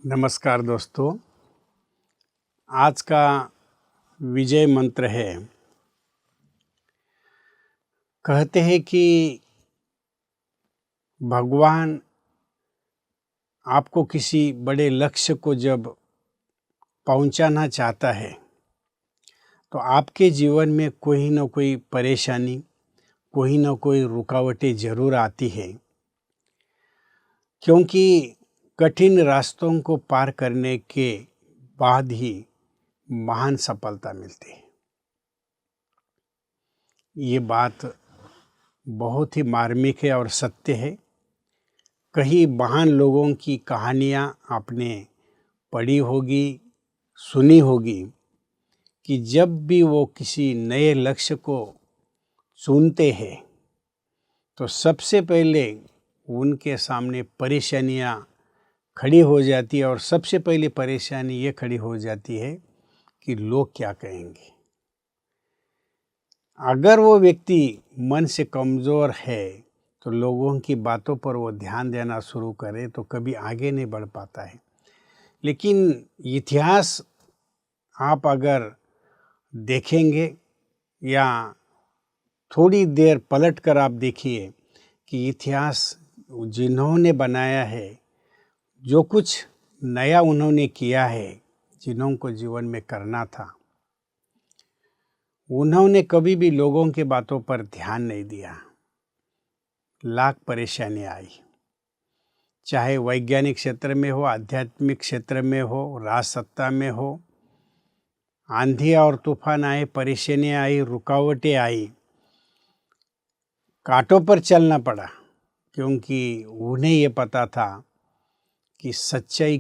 नमस्कार दोस्तों। आज का विजय मंत्र है, कहते हैं कि भगवान आपको किसी बड़े लक्ष्य को जब पहुंचाना चाहता है तो आपके जीवन में कोई न कोई परेशानी, कोई न कोई रुकावटें ज़रूर आती है, क्योंकि कठिन रास्तों को पार करने के बाद ही महान सफलता मिलती है। ये बात बहुत ही मार्मिक है और सत्य है। कई महान लोगों की कहानियाँ आपने पढ़ी होगी, सुनी होगी कि जब भी वो किसी नए लक्ष्य को चुनते हैं तो सबसे पहले उनके सामने परेशानियाँ खड़ी हो जाती है और सबसे पहली परेशानी ये खड़ी हो जाती है कि लोग क्या कहेंगे। अगर वो व्यक्ति मन से कमज़ोर है तो लोगों की बातों पर वो ध्यान देना शुरू करे तो कभी आगे नहीं बढ़ पाता है। लेकिन इतिहास आप अगर देखेंगे या थोड़ी देर पलट कर आप देखिए कि इतिहास जिन्होंने बनाया है, जो कुछ नया उन्होंने किया है, जिन्होंने जीवन में करना था, उन्होंने कभी भी लोगों की बातों पर ध्यान नहीं दिया। लाख परेशानी आई, चाहे वैज्ञानिक क्षेत्र में हो, आध्यात्मिक क्षेत्र में हो, राजसत्ता में हो, आंधी और तूफान आए, परेशानियाँ आई, रुकावटें आई, कांटों पर चलना पड़ा, क्योंकि उन्हें ये पता था कि सच्चाई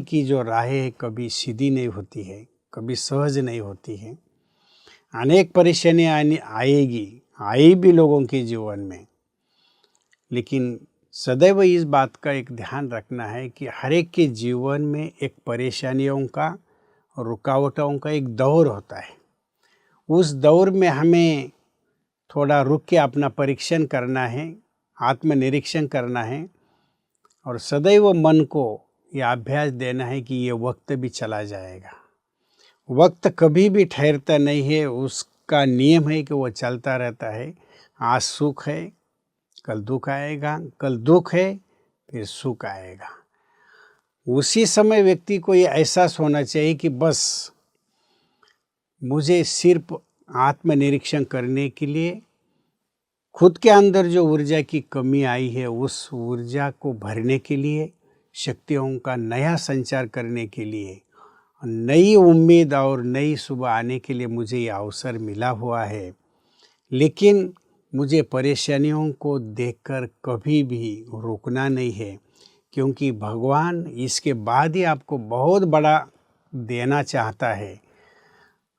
की जो राहें कभी सीधी नहीं होती है, कभी सहज नहीं होती है। अनेक परेशानियाँ आई भी लोगों के जीवन में, लेकिन सदैव इस बात का एक ध्यान रखना है कि हर एक के जीवन में एक परेशानियों का, रुकावटों का एक दौर होता है। उस दौर में हमें थोड़ा रुक के अपना परीक्षण करना है, आत्मनिरीक्षण करना है और सदैव मन को यह अभ्यास देना है कि ये वक्त भी चला जाएगा। वक्त कभी भी ठहरता नहीं है, उसका नियम है कि वो चलता रहता है। आज सुख है, कल दुख आएगा, कल दुख है, फिर सुख आएगा। उसी समय व्यक्ति को ये एहसास होना चाहिए कि बस मुझे सिर्फ आत्मनिरीक्षण करने के लिए खुद के अंदर जो ऊर्जा की कमी आई है, उस ऊर्जा को भरने के लिए, शक्तियों का नया संचार करने के लिए, नई उम्मीद और नई सुबह आने के लिए मुझे ये अवसर मिला हुआ है। लेकिन मुझे परेशानियों को देखकर कभी भी रुकना नहीं है, क्योंकि भगवान इसके बाद ही आपको बहुत बड़ा देना चाहता है।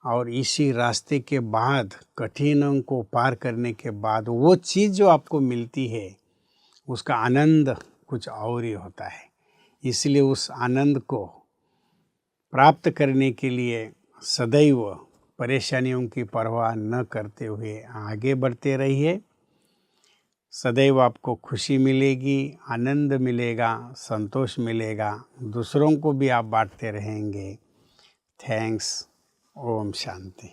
और इसी रास्ते के बाद, कठिनों को पार करने के बाद, वो चीज़ जो आपको मिलती है उसका आनंद कुछ और ही होता है। इसलिए उस आनंद को प्राप्त करने के लिए सदैव परेशानियों की परवाह न करते हुए आगे बढ़ते रहिए। सदैव आपको खुशी मिलेगी, आनंद मिलेगा, संतोष मिलेगा, दूसरों को भी आप बांटते रहेंगे। थैंक्स। ओम शांति।